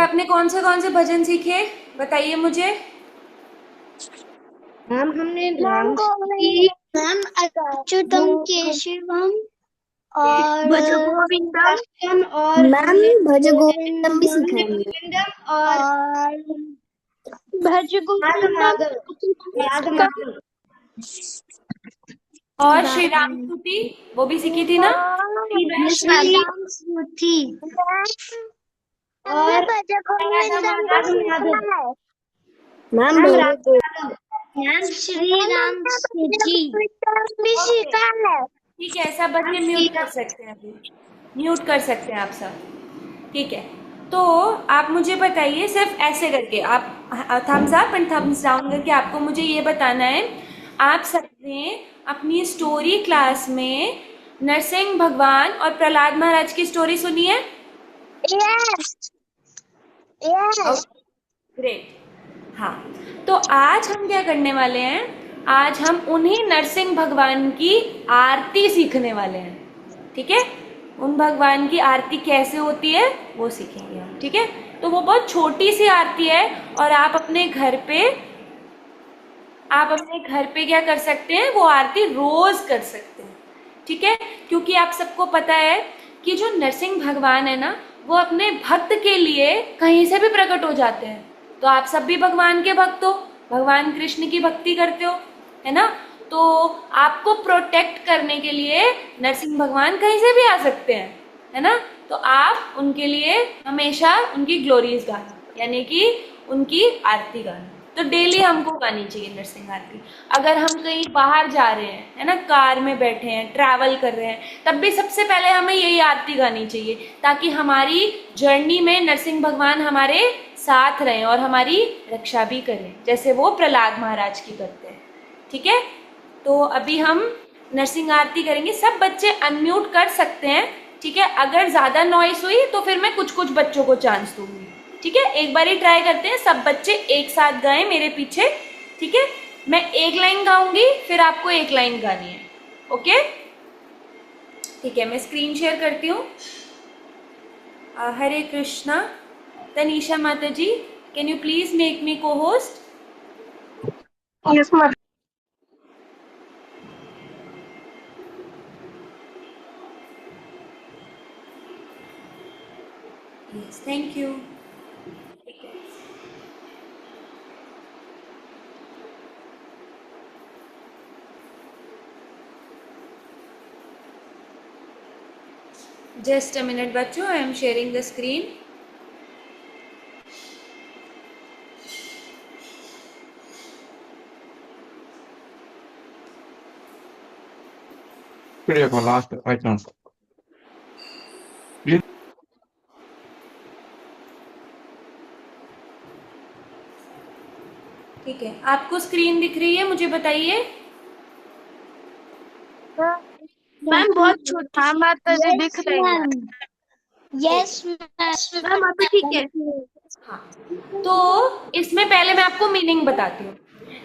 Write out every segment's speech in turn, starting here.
आपने कौन से भजन सीखे, बताइए मुझे। मैम हमने राम स्तुति, मैम अच्युतम केशवम और भज गोविंदम और मैम हमने भज गोविंदम भी सीखा हमने है हमने। गोविंदम और भज राग गोविंदम माधव, राग माधव और श्री राम स्तुति वो भी सीखी थी ना। श्री राम स्तुति और भज राग गोविंदम भी माधव। सीखा है। मैम राग माधव। मैम श्री राम स्तुति भी सीखा है। ठीक है, सब बच्चे म्यूट कर सकते हैं, अभी म्यूट कर सकते हैं आप सब। ठीक है, तो आप मुझे बताइए सिर्फ ऐसे करके, आप thumbs up and thumbs down करके आपको मुझे ये बताना है, आप सबने अपनी स्टोरी क्लास में नरसिंह भगवान और प्रहलाद महाराज की स्टोरी सुनी है। Yes yes. ग्रेट। हाँ, तो आज हम क्या करने वाले हैं, आज हम उन्हीं नरसिंह भगवान की आरती सीखने वाले हैं। ठीक है, उन भगवान की आरती कैसे होती है वो सीखेंगे हम। ठीक है, तो वो बहुत छोटी सी आरती है और आप अपने घर पे क्या कर सकते हैं, वो आरती रोज कर सकते हैं। ठीक है, क्योंकि आप सबको पता है कि जो नरसिंह भगवान है ना, वो अपने भक्त के लिए कहीं से भी प्रकट हो जाते हैं। तो आप सब भी भगवान के भक्त हो, भगवान कृष्ण की भक्ति करते हो, है ना। तो आपको प्रोटेक्ट करने के लिए नरसिंह भगवान कहीं से भी आ सकते हैं, है ना। तो आप उनके लिए हमेशा उनकी ग्लोरीज गाना, यानी कि उनकी आरती गाना। तो डेली हमको गानी चाहिए नरसिंह आरती। अगर हम कहीं बाहर जा रहे हैं, है ना, कार में बैठे हैं, ट्रैवल कर रहे हैं, तब भी सबसे पहले हमें यही आरती गानी चाहिए, ताकि हमारी जर्नी में नरसिंह भगवान हमारे साथ रहें और हमारी रक्षा भी करें, जैसे वो प्रहलाद महाराज की करते हैं। ठीक है, तो अभी हम नरसिंह आरती करेंगे। सब बच्चे अनम्यूट कर सकते हैं। ठीक है, अगर ज्यादा नॉइस हुई तो फिर मैं कुछ कुछ बच्चों को चांस दूंगी। ठीक है, एक बार ही ट्राई करते हैं, सब बच्चे एक साथ गाएं मेरे पीछे। ठीक है, मैं एक लाइन गाऊंगी, फिर आपको एक लाइन गानी है। ओके, ठीक है, मैं स्क्रीन शेयर करती हूँ। हरे कृष्णा। तनीषा माता जी, can you please make me co-host. Yes ma'am. Yes, thank you. Just a minute बच्चों, I am sharing the screen. Clear for last item. ठीक है, आपको स्क्रीन दिख रही है, मुझे बताइए। मैम बहुत छोटा माता जी दिख रही है। यस मैम अभी ठीक है। हाँ, तो इसमें पहले मैं आपको मीनिंग बताती हूँ।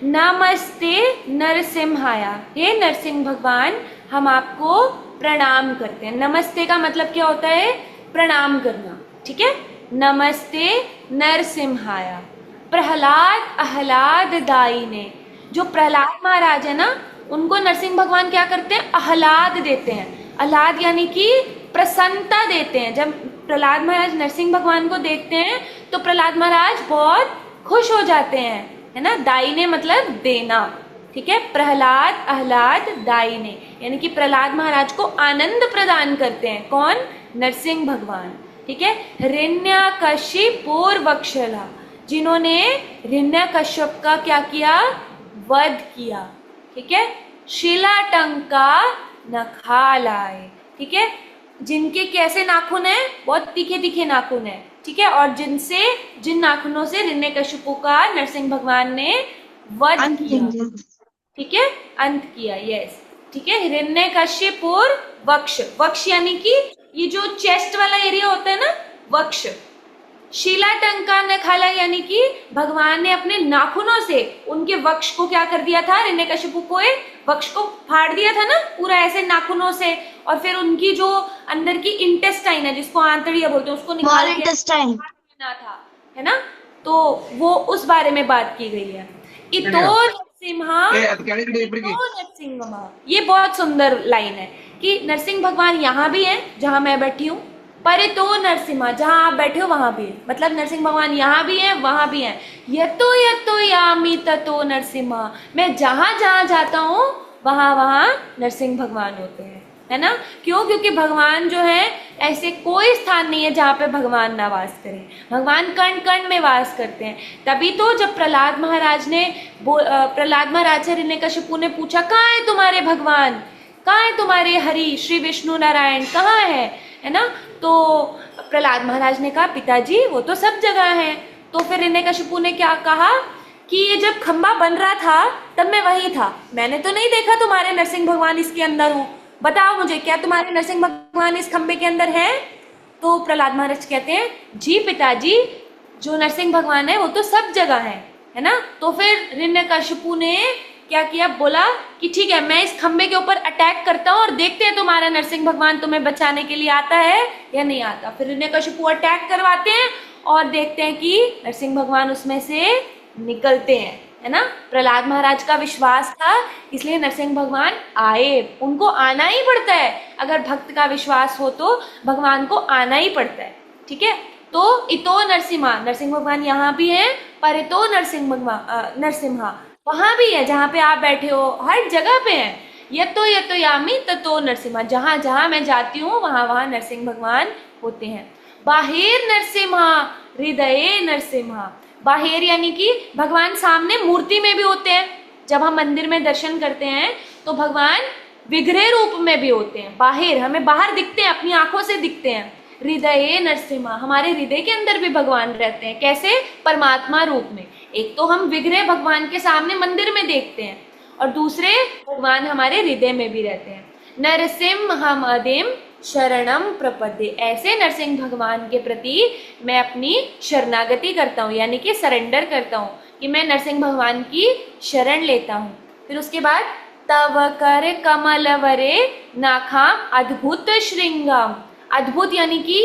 नमस्ते नरसिम्हाया, हे नरसिंह भगवान, हम आपको प्रणाम करते हैं। नमस्ते का मतलब क्या होता है, प्रणाम करना। ठीक है, नमस्ते नरसिम्हाया। प्रहलाद आह्लाद दाई ने, जो प्रहलाद महाराज है ना, उनको नरसिंह भगवान क्या करते हैं, आह्लाद देते हैं। आह्लाद यानी कि प्रसन्नता देते हैं। जब प्रहलाद महाराज नरसिंह भगवान को देखते हैं तो प्रहलाद महाराज बहुत खुश हो जाते हैं, है ना। दाई ने मतलब देना। ठीक है, प्रहलाद आह्लाद दाई ने, यानी कि प्रहलाद महाराज को आनंद प्रदान करते हैं। कौन, नरसिंह भगवान। ठीक है, हिरण्यकशिप पूर्वक्षला, जिन्होंने हिरण्यकश्यप का क्या किया, वध किया। ठीक है, शिलाटंका नखालाए। ठीक है, जिनके कैसे नाखून है, बहुत तीखे तीखे नाखून है। ठीक है, और जिन नाखूनों से हिरण्यकशिपु का नरसिंह भगवान ने वध किया। ठीक है, अंत किया। यस, ठीक है, हिरण्यकशिपु वक्ष, वक्ष यानी कि ये जो चेस्ट वाला एरिया होता है ना, वक्ष। शिलाटंका नखाला यानी कि भगवान ने अपने नाखूनों से उनके वक्ष को क्या कर दिया था, हिरण्यकशिपु को वक्ष को फाड़ दिया था ना पूरा ऐसे नाखूनों से, और फिर उनकी जो अंदर की इंटेस्टाइन है, जिसको आंतड़िया बोलते हैं, उसको निकाल दिया। बना था, है ना, तो वो उस बारे में बात की गई है। इतो नरसिम्हा इतो नरसिंहमा, ये बहुत सुंदर लाइन है कि नरसिंह भगवान यहाँ भी हैं जहाँ मैं बैठी हूँ, परितो नरसिम्हा, जहाँ आप बैठे हो वहां भी है, मतलब नरसिंह भगवान यहाँ भी हैं वहां भी हैं। यतो यतो यामी ततो नरसिम्हा, मैं जहां जहां जाता हूँ वहां वहां नरसिंह भगवान होते हैं, है ना। क्यों? क्योंकि भगवान जो है, ऐसे कोई स्थान नहीं है जहाँ पे भगवान ना वास करें, भगवान कण कण में वास करते हैं। तभी तो जब प्रहलाद महाराज से हिरण्यकशिपु ने पूछा, कहाँ है तुम्हारे भगवान, कहाँ है तुम्हारे हरि श्री विष्णु नारायण, कहाँ है ना, तो प्रहलाद महाराज ने कहा, पिताजी वो तो सब जगह है। तो फिर हिरण्यकशिपु ने क्या कहा कि ये जब खंबा बन रहा था तब मैं वही था, मैंने तो नहीं देखा तुम्हारे नरसिंह भगवान इसके अंदर हो, बताओ मुझे, क्या तुम्हारे नरसिंह भगवान इस खंबे के अंदर है? तो प्रहलाद महाराज कहते हैं, जी पिताजी, जो नरसिंह भगवान है वो तो सब जगह है ना। तो फिर हिरण्यकशिपु ने क्या किया, बोला कि ठीक है, मैं इस खंबे के ऊपर अटैक करता हूँ और देखते हैं तुम्हारा नरसिंह भगवान तुम्हें बचाने के लिए आता है या नहीं आता। फिर हिरण्यकशिपु अटैक करवाते हैं और देखते हैं कि नरसिंह भगवान उसमें से निकलते हैं, है ना। प्रहलाद महाराज का विश्वास था, इसलिए नरसिंह भगवान आए, उनको आना ही पड़ता है, अगर भक्त का विश्वास हो तो भगवान को आना ही पड़ता है, ठीक है। तो इतो नरसिम्हा, नरसिंह भगवान यहाँ भी हैं, पर इतो नरसिम्हा वहां भी है जहाँ पे आप बैठे हो, हर जगह पे है। यतो यतो यामी ततो नरसिम्हा, जहां जहां मैं जाती हूँ वहां वहां नरसिंह भगवान होते हैं। बाहेर नरसिम्हा हृदय नरसिम्हा, बाहेर यानी कि भगवान सामने मूर्ति में भी होते हैं, जब हम मंदिर में दर्शन करते हैं तो भगवान विग्रह रूप में भी होते हैं, बाहर हमें बाहर दिखते हैं, अपनी आंखों से दिखते हैं। हृदय नरसिम्हा, हमारे हृदय के अंदर भी भगवान रहते हैं, कैसे? परमात्मा रूप में। एक तो हम विग्रह भगवान के सामने मंदिर में देखते हैं और दूसरे भगवान हमारे हृदय में भी रहते हैं। नरसिम्हमदेम शरणम प्रपद्ये, ऐसे नरसिंह भगवान के प्रति मैं अपनी शरणागति करता हूँ, यानी कि सरेंडर करता हूँ, कि मैं नरसिंह भगवान की शरण लेता हूँ। फिर उसके बाद तव कर कमलवरे नाखाम अद्भुत श्रृंगम, अद्भुत यानी कि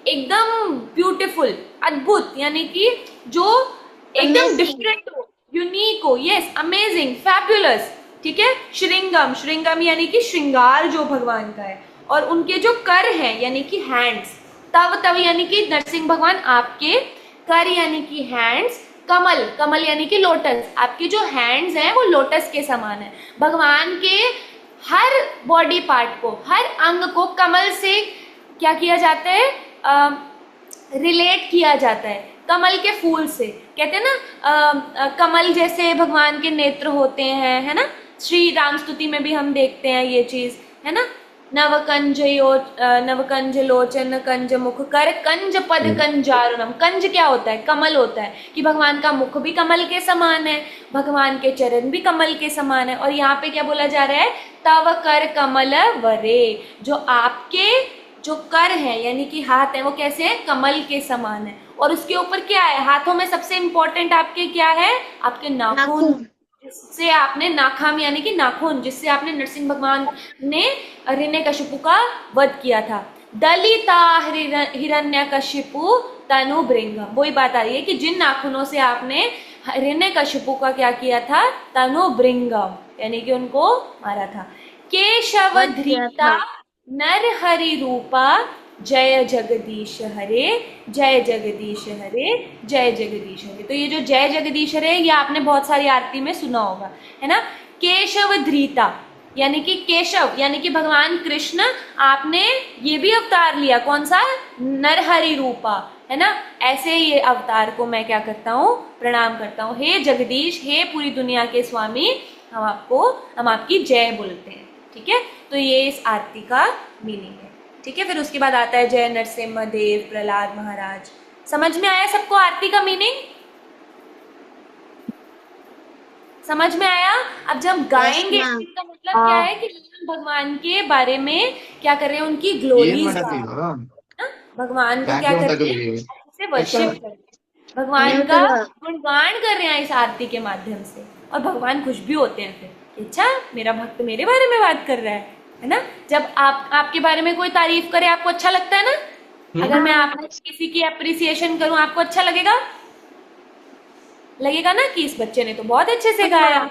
एकदम ब्यूटीफुल, अद्भुत यानी कि जो एकदम डिफरेंट हो, यूनिक हो, यस, अमेजिंग, फैबुलस, ठीक है। श्रृंगम, श्रृंगम यानी कि श्रृंगार जो भगवान का है, और उनके जो कर हैं यानी कि हैंड्स, तव तव यानी कि नरसिंह भगवान आपके, कर यानी कि हैंड्स, कमल, कमल यानी कि लोटस, आपके जो हैंड्स हैं वो लोटस के समान है। भगवान के हर बॉडी पार्ट को, हर अंग को कमल से क्या किया जाता है, रिलेट किया जाता है, कमल के फूल से। कहते हैं ना कमल जैसे भगवान के नेत्र होते हैं, है ना, श्री राम स्तुति में भी हम देखते हैं ये चीज, है ना। नवकंज लोचन कंज मुख कर कंज पद कंजारुणम, कंज क्या होता है? कमल होता है, कि भगवान का मुख भी कमल के समान है, भगवान के चरण भी कमल के समान है। और यहाँ पे क्या बोला जा रहा है? तव कर कमल वरे, जो आपके जो कर है यानी कि हाथ है वो कैसे है? कमल के समान है। और उसके ऊपर क्या है? हाथों में सबसे इंपॉर्टेंट आपके क्या है? आपके नाखून, जिससे आपने नाखाम यानी कि नाखून, जिससे आपने नरसिंह भगवान ने हिरण्यकशिपु का वध किया था। दलिता हिरण्यकशिपु तनु भृंगम, वही बात आ रही है कि जिन नाखूनों से आपने हिरण्यकशिपु का क्या किया था? तनु भृंगम, यानी कि उनको मारा था। केशव धृता नर हरि रूपा जय जगदीश हरे, जय जगदीश हरे, जय जगदीश हरे। तो ये जो जय जगदीश हरे ये आपने बहुत सारी आरती में सुना होगा, है ना। केशव धृता यानी कि केशव यानी कि भगवान कृष्ण, आपने ये भी अवतार लिया, कौन सा? नरहरि रूपा, है ना। ऐसे ये अवतार को मैं क्या करता हूँ? प्रणाम करता हूँ। हे जगदीश, हे पूरी दुनिया के स्वामी, हम आपकी जय बोलते हैं, ठीक है। तो ये इस आरती का मीनिंग है, ठीक है। फिर उसके बाद आता है जय नरसिम्हा देव प्रहलाद महाराज। समझ में आया सबको आरती का मीनिंग? समझ में आया? अब जब गाएंगे इसका मतलब क्या है कि भगवान के बारे में क्या कर रहे हैं? उनकी ग्लोरीज, भगवान को क्या कर रहे हैं? से वर्शिप कर रहे हैं, भगवान का गुणगान कर रहे हैं इस आरती के माध्यम से। और भगवान खुश भी होते हैं फिर, अच्छा मेरा भक्त मेरे बारे में बात कर रहा है ना। जब आपके बारे में कोई तारीफ करे आपको अच्छा लगता है ना, अगर मैं आप किसी की अप्रिसिएशन करूं, आपको अच्छा लगेगा? लगेगा ना कि इस बच्चे ने तो बहुत अच्छे से गाया।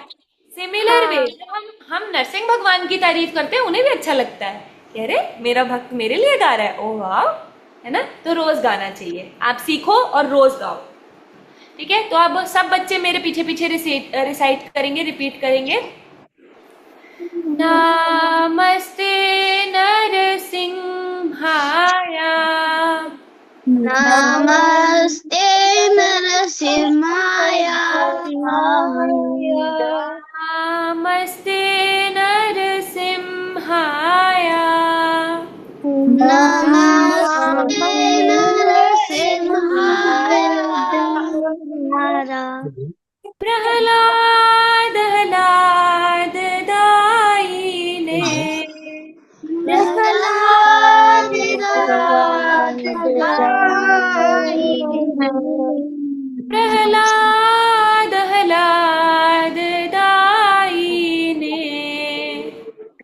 सिमिलर वे, जब हम नरसिंह भगवान की तारीफ करते हैं, उन्हें भी अच्छा लगता है कि अरे मेरा भक्त मेरे लिए गा रहा है, ओ वाह, है ना? तो रोज गाना चाहिए। आप सीखो और रोज गाओ। ठीक है, तो अब सब बच्चे मेरे पीछे पीछे रिसाइट करेंगे, रिपीट करेंगे। नमस्ते नरसिंहाय। नमस्ते नरसिंहाय। नमस्ते नरसिंहाय। नमस्ते नरसिंहाय। प्रहलाद हलाद दायिने। प्रहलाद दाई। प्रहलाद हलाद दायिने।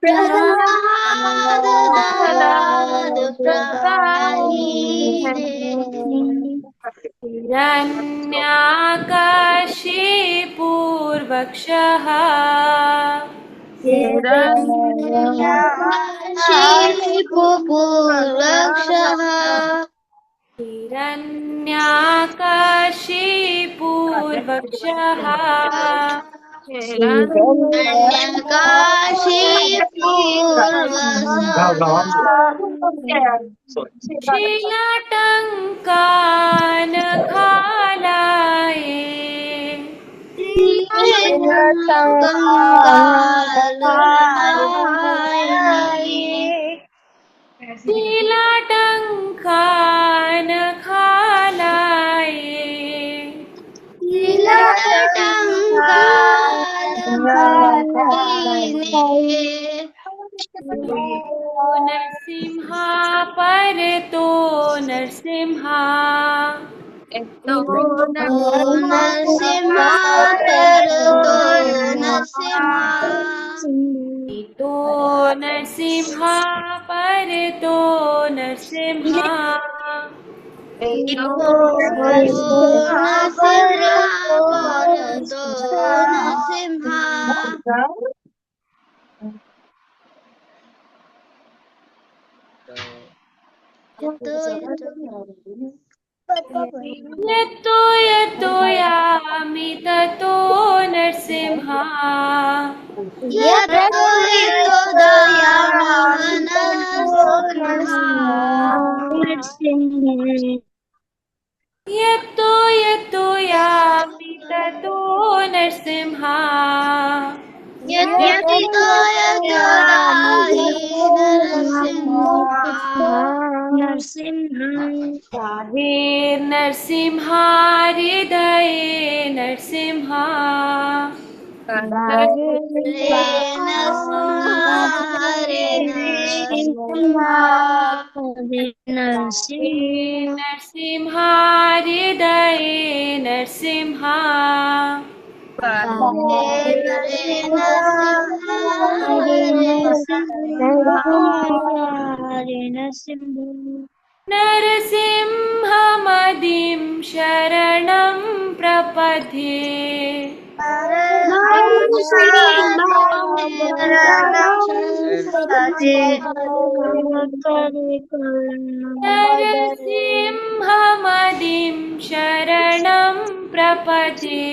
प्रहलाद प्रदायिने। हिरण्याकशिपूर्वक्षः। हिरण्यकशिपुपूर्वक्षः। हिरण्याकशिपूर्वक्षः। हिरण्यकशिपूर्वक्षः। शिलाटङ्कानखालाये। श्रीलङ्कालहाय। शिलाटङ्कानखालाये। श्रीलङ्कालहाय। तो नरसिम्हा पर तो नरसिम्हा। तो नरसिंहा तर तो नरसिंहा। तो नरसिम्हा पर तो नरसिम्हा। तो नरसिंहा पर तो नरसिंहा। यतो यतो यामि ततो नरसिम्हा। यतो यतो दयामि नरसिंहा। यतो यतो यामि ततो नरसिम्हा। यतो यतो दाहि नरसिंहा। नरसिम्हा हृदये नरसिम्हा। रे नरसिंहा रे नरसिंहा। नरसिम्हा हृदये नरसिम्हा। रे नरसिंहा रे नरसिंहा। नरसिंहमदिं शरणं प्रपद्ये। नरसिंहमदिं शरणं प्रपद्ये।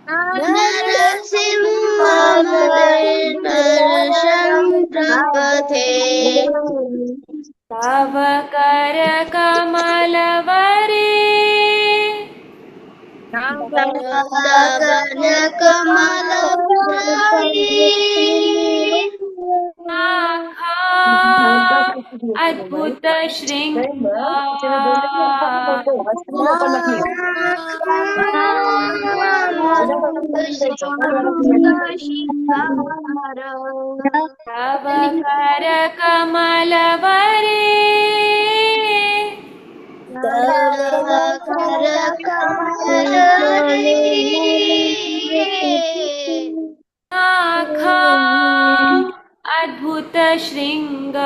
नरसिंहमदर्शनं प्रपथे। तव करकमलवरे। कनकमलवरी। शाखा अद्भुत श्रृंगार। तव करकमलवरे। शाखा अद्भुत श्रृंगार।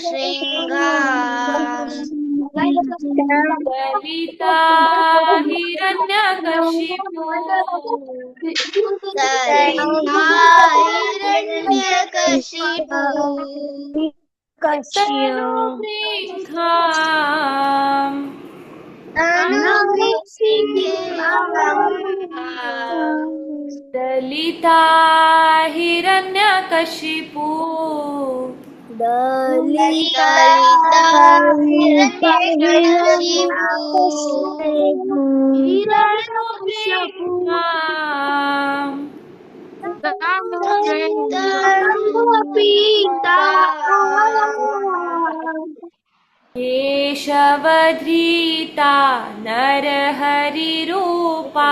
शृंगा दलिता हिरण्यकशिपु दलिता हिरण्यकशिपु तनुभृङ्घाम् दलिता हिरण्यकशिपु दलिता हिरण्यकशिपु तनुभृङ्घाम् केशवधृता नरहरिरूपा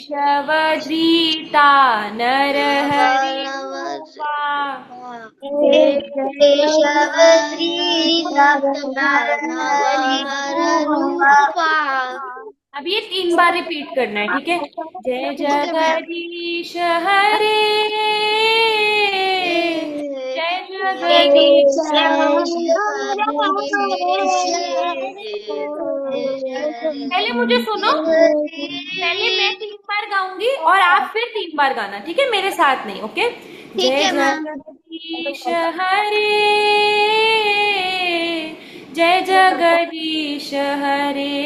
केशवधृता नरहरिरूपा अब ये 3 बार रिपीट करना है, ठीक है। जय जगदीश हरे, जय जगदीश पहले मुझे सुनो, पहले मैं 3 बार गाऊंगी और आप फिर 3 बार गाना, ठीक है, मेरे साथ नहीं, ओके। जय जगदीश हरे, जय जगदीश हरे,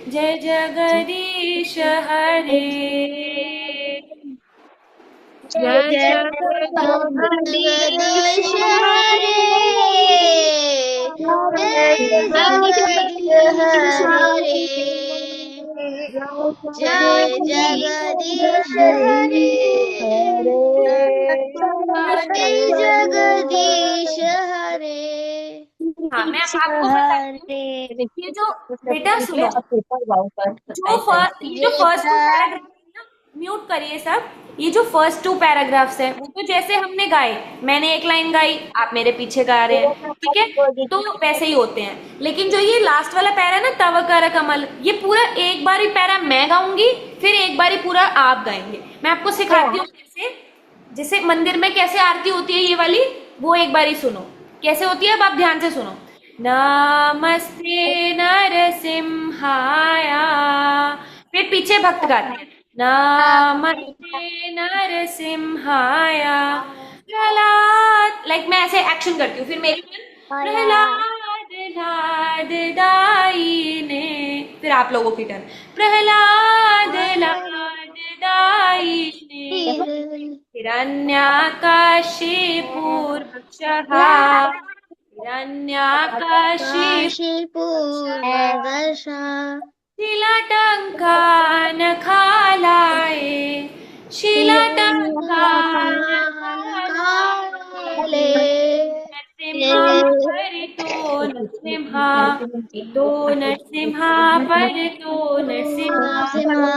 जय जगदीश हरे, जय जगदीश हरे, जय जगदीश हरे, जय जगदीश हरे। हाँ, मैं आपको बताती हूँ, ये जो बेटा सुनो, जो फर्स्ट 2 पैराग्राफ ना, म्यूट करिए सब। ये जो फर्स्ट 2 पैराग्राफ्स हैं वो तो जैसे हमने गाए, मैंने एक लाइन गाई, आप मेरे पीछे गा रहे हैं, ठीक है, तो वैसे ही होते हैं। लेकिन जो ये लास्ट वाला पैरा ना, तव कर कमल, ये पूरा एक बार ही पैरा मैं गाऊंगी, फिर एक बार ही पूरा आप गाएंगे। मैं आपको सिखाती हूँ कैसे, जैसे मंदिर में कैसे आरती होती है ये वाली, वो एक बार ही सुनो कैसे होती है। अब आप ध्यान से सुनो। नमस्ते नरसिंहाय, फिर पीछे भक्त गाते हैं, नमस्ते नरसिंहाय प्रहलाद, लाइक मैं ऐसे एक्शन करती हूँ, फिर मेरी प्रहलाद लाद दायिने, फिर आप लोगों की टर्न, प्रहलाद लाद दायिने, हिरण्याकशिपुर्वक्षः, हिरण्याकशिपुर्वक्षः, शिलाटङ्कानखालाय, शिलाटङ्कानखालाय, नरसिंहा परितो नरसिंहा, इतो नरसिंहा परितो नरसिंहा,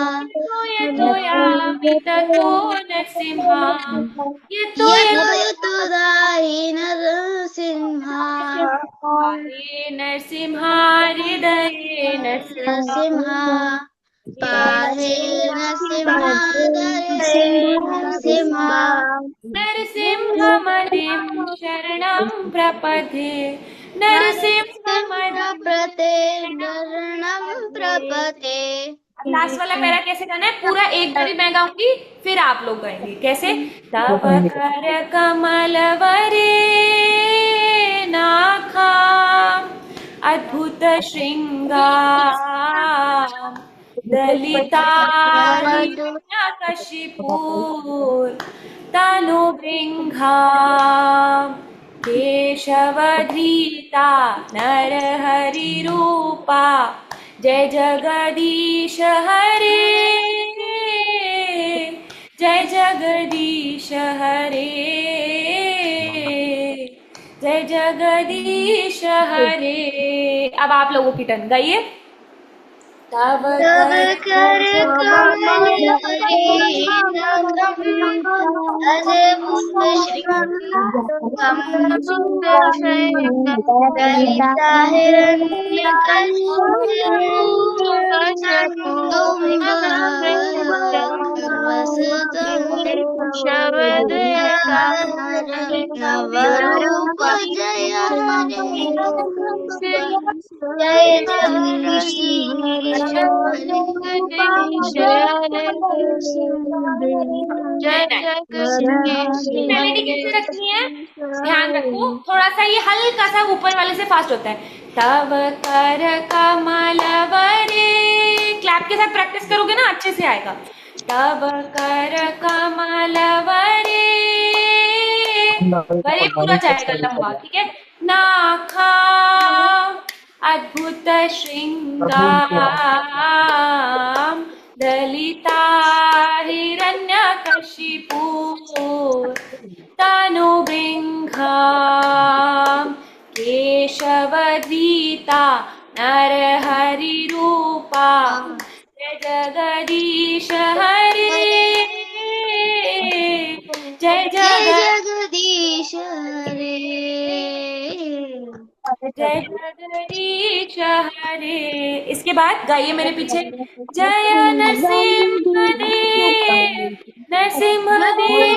यतो यामि ततो नरसिंहा, यतो यतो दाहि नरसिंहा, हरे नरसिंहा हृदये नरसिंहा, पाहे नरसिंहा, नरसिंहा, नरसिंहमदिं शरणं प्रपद्ये, नरसिंहमदिं शरणं प्रपते। लास्ट वाला पैरा कैसे गाना है, पूरा एक बारी मैं गाऊंगी, फिर आप लोग गाएंगे। कैसे? तव कर कमल वरे नाखाम अद्भुत श्रृंगार, दलिता हिरण्यकशिपुर तनुभृङ्घा, केशवधृता नरहरिरूपा, जय जगदीश हरे, जय जगदीश हरे, जय जगदीश हरे। अब आप लोगों की टर्न, गाइए। तब तब कर कर कमल अद्भुत श्रृंगम ललिता हिरण्यकशिपु नवरूप जय हरे जय जगदीश मेलेडी कैसे रखनी है, ध्यान रखो थोड़ा सा, ये हल्का सा ऊपर वाले से फास्ट होता है। तब कर कमलवरे, क्लैप के साथ प्रैक्टिस करोगे ना अच्छे से आएगा। तब कर कमलवरे, वरे पूरा जाएगा लंबा, ठीक है। नाखा अद्भुत श्रृंगार दलिता हिरण्यकशिपु तनुबिंघाम केशवदीता नरहरिरूपा जय जगदीश हरे जय जगदीश हरे जय जगदीश हरे। इसके बाद गाइए मेरे पीछे, जय नरसिंहदेव नरसिंहदेव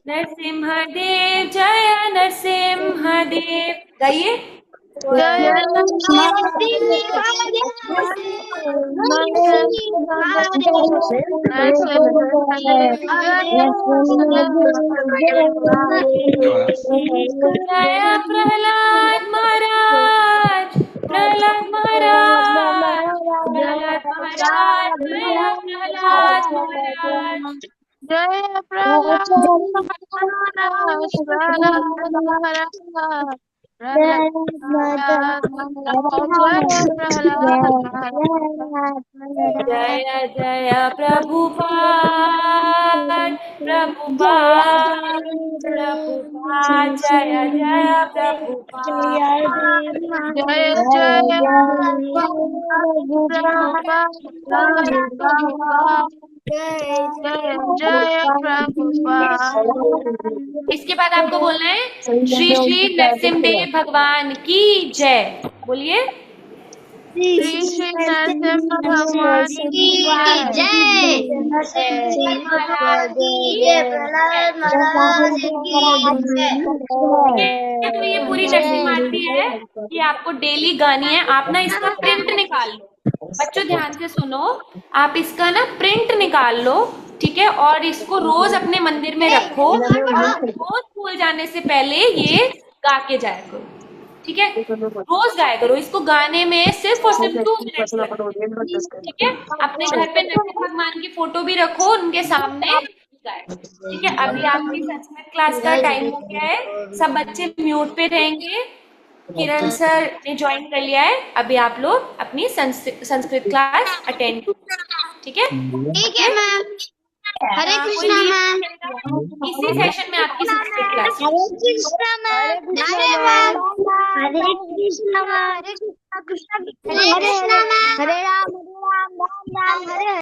नरसिंहदेव जय नरसिंहदेव, गाइए। जय प्रहलाद महाराज, प्रहलाद महाराज, प्रहलाद महाराज, जय प्रहलाद महाराज। जय प्रहलाद जय जय प्रभुपाद, प्रभुपाद, प्रभुपाद, जय जय प्रभुपाद। जय जय जय प्रभुपाद। इसके बाद आपको बोलना है श्री श्री नरसिंहदेव भगवान की जय, बोलिए। श्री श्री नरसिम्हा भगवान की जय प्रहलाद महाराज की जय। तो ये पूरी नरसिंह आरती है, ये आपको डेली गानी है। आप ना इसका प्रिंट निकाल लो, बच्चों ध्यान से सुनो, आप इसका ना प्रिंट निकाल लो, ठीक है, और इसको रोज अपने मंदिर में रखो। रोज स्कूल जाने से पहले ये गा के जाया करो, ठीक है, रोज गाया करो। इसको गाने में सिर्फ और सिर्फ 2 मिनट लगते हैं, ठीक है। अपने घर पे नरसिंह भगवान की फोटो भी रखो, उनके सामने गाए, ठीक है। अभी आपकी संस्कृत क्लास का टाइम हो गया है, सब बच्चे म्यूट पे रहेंगे। किरण सर ने ज्वाइन कर लिया है, अभी आप लोग अपनी संस्कृत क्लास अटेंड, ठीक है। ठीक है मैम। हरे कृष्णा मैम। इसी सेशन में आपकी संस्कृत क्लास। हरे कृष्णा मैम। हरे मैम। हरे कृष्णा मैम। हरे कृष्णा मैम। हरे राम राम राम हरे